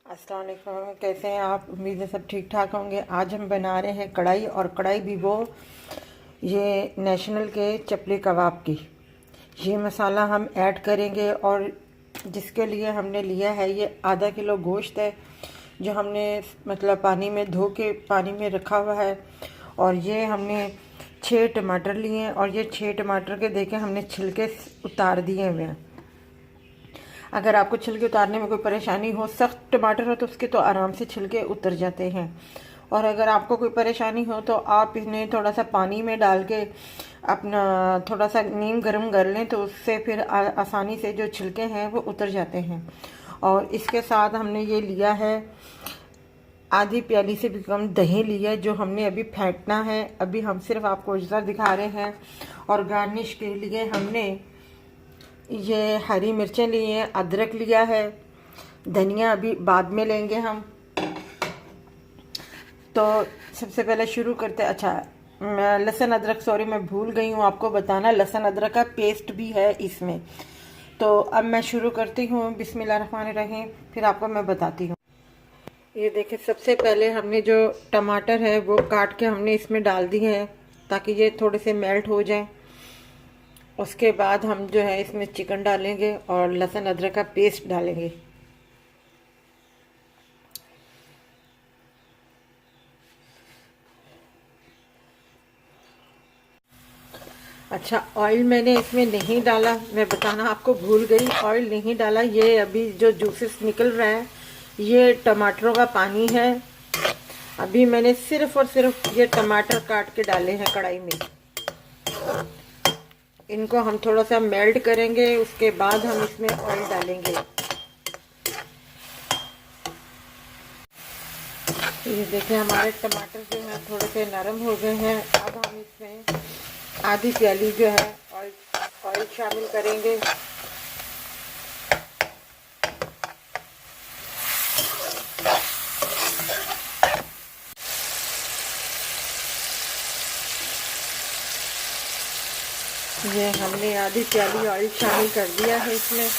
अस्सलाम वालेकुम। कैसे हैं आप? उम्मीद है सब ठीक ठाक होंगे। आज हम बना रहे हैं कढ़ाई, और कढ़ाई भी वो ये नेशनल के चपली कबाब की। ये मसाला हम ऐड करेंगे, और जिसके लिए हमने लिया है ये आधा किलो गोश्त है, जो हमने मतलब पानी में धो के पानी में रखा हुआ है। और ये हमने 6 टमाटर लिए हैं, और ये 6 टमाटर के देखें हमने छिलके उतार दिए हुए हैं। अगर आपको छिलके उतारने में कोई परेशानी हो, सख्त टमाटर हो तो उसके तो आराम से छिलके उतर जाते हैं। और अगर आपको कोई परेशानी हो तो आप इन्हें थोड़ा सा पानी में डाल के अपना थोड़ा सा नीम गर्म कर लें, तो उससे फिर आसानी से जो छिलके हैं वो उतर जाते हैं। और इसके साथ हमने ये लिया है आधी प्याली से भी कम दही लिया है, जो हमने अभी फेंटना है। अभी हम सिर्फ आपको अज्जा दिखा रहे हैं। और गार्निश के लिए हमने ये हरी मिर्चें ली हैं, अदरक लिया है, धनिया अभी बाद में लेंगे हम। तो सबसे पहले शुरू करते हैं। अच्छा, लहसुन अदरक, सॉरी मैं भूल गई हूँ आपको बताना, लहसुन अदरक का पेस्ट भी है इसमें। तो अब मैं शुरू करती हूँ, बिस्मिल्लाहिर्रहमानिर्रहीम, फिर आपको मैं बताती हूँ। ये देखिए, सबसे पहले हमने जो टमाटर है वो काट के हमने इसमें डाल दिए हैं, ताकि ये थोड़े से मेल्ट हो जाएं। उसके बाद हम जो है इसमें चिकन डालेंगे और लहसुन अदरक का पेस्ट डालेंगे। अच्छा, ऑयल मैंने इसमें नहीं डाला, मैं बताना आपको भूल गई, ऑयल नहीं डाला। ये अभी जो जूसेस निकल रहा है ये टमाटरों का पानी है। अभी मैंने सिर्फ और सिर्फ ये टमाटर काट के डाले हैं कढ़ाई में। इनको हम थोड़ा सा मेल्ट करेंगे, उसके बाद हम इसमें ऑयल डालेंगे। ये देखिए, हमारे टमाटर जो है थोड़े से नरम हो गए हैं। अब हम इसमें आधी प्याली जो है ऑयल शामिल करेंगे। ये हमने आधी प्याली ऑयल शामिल कर दिया है इसमें।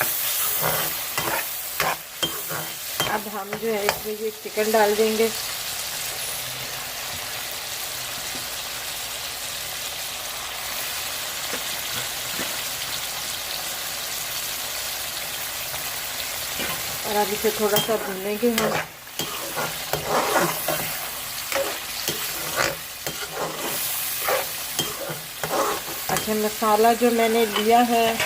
अब हम जो है इसमें ये चिकन डाल देंगे। और अब इसे थोड़ा सा भूनेंगे हम। अच्छा, मसाला जो मैंने लिया है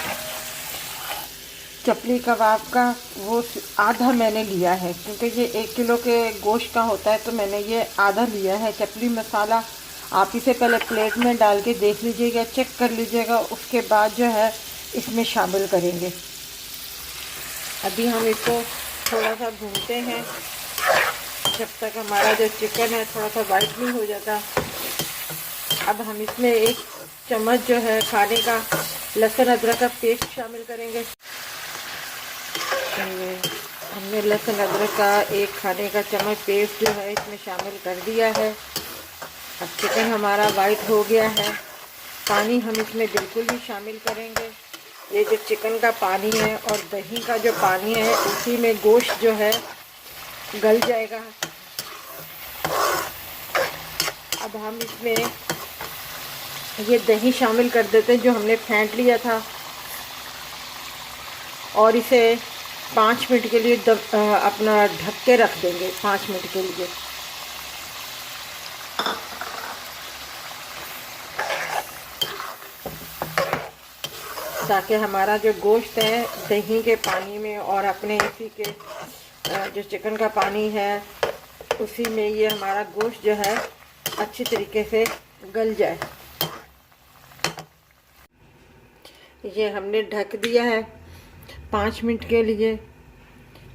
चपली कबाब का वो आधा मैंने लिया है, क्योंकि ये 1 किलो के गोश्त का होता है, तो मैंने ये आधा लिया है चपली मसाला। आप इसे पहले प्लेट में डाल के देख लीजिएगा, चेक कर लीजिएगा, उसके बाद जो है इसमें शामिल करेंगे। अभी हम इसको थोड़ा सा भूनते हैं जब तक हमारा जो चिकन है थोड़ा सा वाइट नहीं हो जाता। अब हम इसमें 1 चम्मच जो है खाने का लहसुन अदरक का पेस्ट शामिल करेंगे। हमने लहसुन अदरक का 1 खाने का चम्मच पेस्ट जो है इसमें शामिल कर दिया है। अब चिकन हमारा वाइट हो गया है। पानी हम इसमें बिल्कुल भी शामिल करेंगे। ये जो चिकन का पानी है और दही का जो पानी है, उसी में गोश्त जो है गल जाएगा। अब हम इसमें ये दही शामिल कर देते हैं जो हमने फेंट लिया था, और इसे 5 मिनट के लिए अपना ढक के रख देंगे, 5 मिनट के लिए। ताकि हमारा जो गोश्त है दही के पानी में और अपने इसी के जो चिकन का पानी है उसी में ये हमारा गोश्त जो है अच्छी तरीके से गल जाए। ये हमने ढक दिया है 5 मिनट के लिए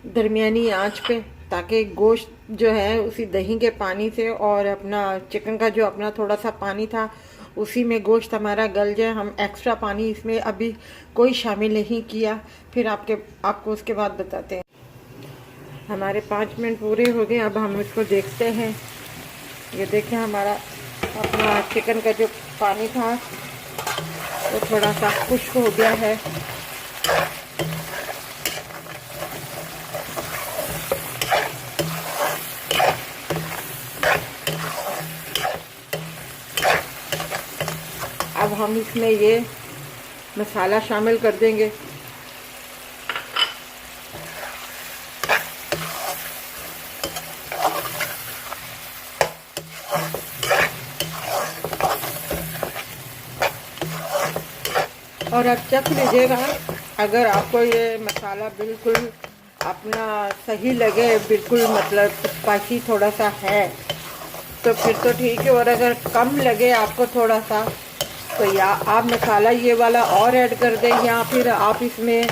दरमियानी आंच पे, ताकि गोश्त जो है उसी दही के पानी से और अपना चिकन का जो अपना थोड़ा सा पानी था उसी में गोश्त हमारा गल जाए। हम एक्स्ट्रा पानी इसमें अभी कोई शामिल नहीं किया, फिर आपको उसके बाद बताते हैं। हमारे 5 मिनट पूरे हो गए। अब हम इसको देखते हैं। ये देखें, हमारा अपना चिकन का जो पानी था वो थोड़ा सा खुश्क हो गया है। हम इसमें ये मसाला शामिल कर देंगे। और अब चख लीजिएगा, अगर आपको ये मसाला बिल्कुल अपना सही लगे, बिल्कुल मतलब स्पाइसी थोड़ा सा है तो फिर तो ठीक है, और अगर कम लगे आपको थोड़ा सा तो या आप मसाला ये वाला और ऐड कर दें, या फिर आप इसमें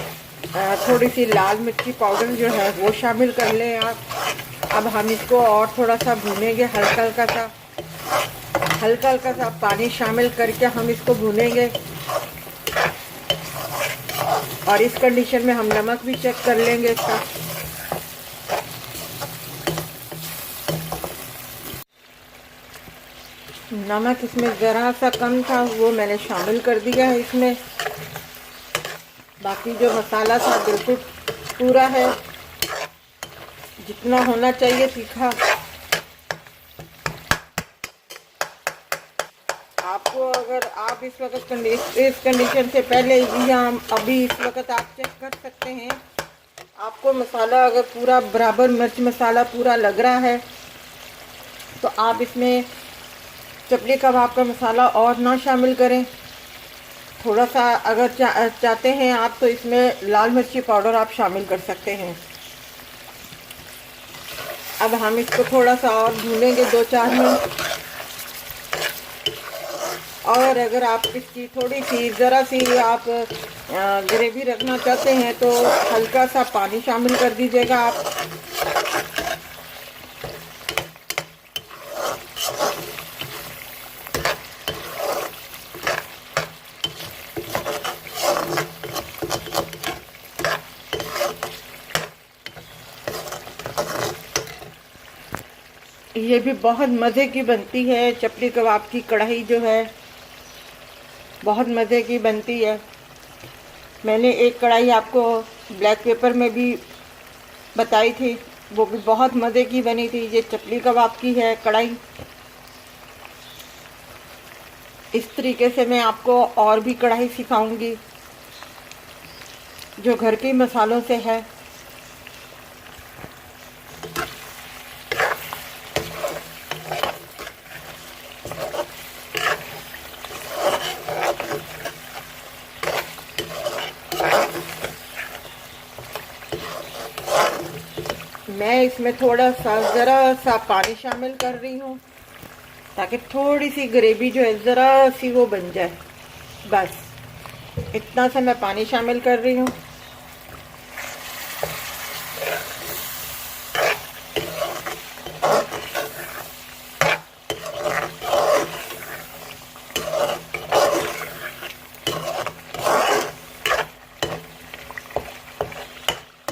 थोड़ी सी लाल मिर्ची पाउडर जो है वो शामिल कर लें आप। अब हम इसको और थोड़ा सा भूनेंगे, हल्का हल्का सा पानी शामिल करके हम इसको भूनेंगे। और इस कंडीशन में हम नमक भी चेक कर लेंगे इसका। नमक इसमें ज़रा सा कम था, वो मैंने शामिल कर दिया है इसमें। बाकी जो मसाला था बिल्कुल पूरा है, जितना होना चाहिए तीखा। आपको अगर आप इस वक्त इस कंडीशन से पहले या अभी इस वक्त आप चेक कर सकते हैं, आपको मसाला अगर पूरा बराबर मिर्च मसाला पूरा लग रहा है तो आप इसमें चपली कबाब का मसाला और ना शामिल करें। थोड़ा सा अगर चाहते हैं आप तो इसमें लाल मिर्ची पाउडर आप शामिल कर सकते हैं। अब हम इसको थोड़ा सा और भूनेंगे 2-4 मिनट। और अगर आप इसकी थोड़ी सी ज़रा सी आप ग्रेवी रखना चाहते हैं तो हल्का सा पानी शामिल कर दीजिएगा आप। ये भी बहुत मज़े की बनती है, चपली कबाब की कढ़ाई जो है बहुत मज़े की बनती है। मैंने एक कढ़ाई आपको ब्लैक पेपर में भी बताई थी, वो भी बहुत मज़े की बनी थी। ये चपली कबाब की है कढ़ाई। इस तरीके से मैं आपको और भी कढ़ाई सिखाऊंगी जो घर के मसालों से है। मैं इसमें थोड़ा सा ज़रा सा पानी शामिल कर रही हूँ ताकि थोड़ी सी ग्रेवी जो है ज़रा सी वो बन जाए। बस इतना सा मैं पानी शामिल कर रही हूँ।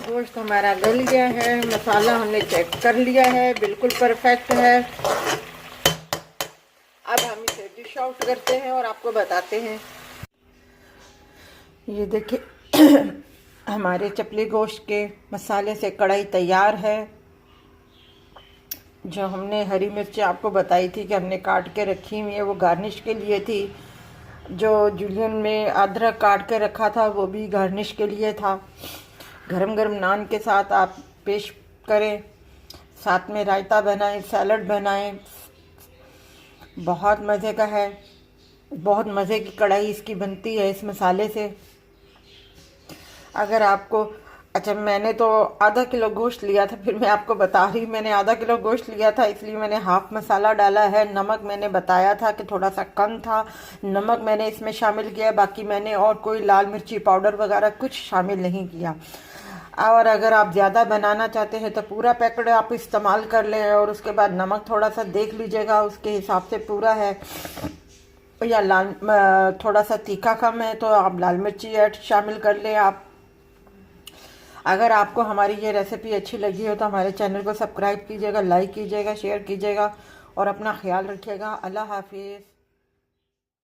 गोश्त हमारा गल गया है, मसाला हमने चेक कर लिया है, बिल्कुल परफेक्ट है। अब हम इसे डिश आउट करते हैं और आपको बताते हैं। ये देखिए हमारे चपली गोश्त के मसाले से कढ़ाई तैयार है। जो हमने हरी मिर्ची आपको बताई थी कि हमने काट के रखी हुई है, वो गार्निश के लिए थी। जो जूलियन में अदरक काट के रखा था वो भी गार्निश के लिए था। गरम गरम नान के साथ आप पेश करें, साथ में रायता बनाएं, सैलड बनाएं, बहुत मज़े का है। बहुत मज़े की कढ़ाई इसकी बनती है इस मसाले से। अगर आपको अच्छा, मैंने तो आधा किलो गोश्त लिया था, फिर मैं आपको बता रही, मैंने आधा किलो गोश्त लिया था इसलिए मैंने हाफ मसाला डाला है। नमक मैंने बताया था कि थोड़ा सा कम था, नमक मैंने इसमें शामिल किया। बाकी मैंने और कोई लाल मिर्ची पाउडर वगैरह कुछ शामिल नहीं किया। और अगर आप ज़्यादा बनाना चाहते हैं तो पूरा पैकेट आप इस्तेमाल कर लें, और उसके बाद नमक थोड़ा सा देख लीजिएगा, उसके हिसाब से पूरा है। या लाल थोड़ा सा तीखा कम है तो आप लाल मिर्ची ऐड शामिल कर लें आप। अगर आपको हमारी ये रेसिपी अच्छी लगी हो तो हमारे चैनल को सब्सक्राइब कीजिएगा, लाइक कीजिएगा, शेयर कीजिएगा और अपना ख्याल रखिएगा। अल्लाह हाफिज़।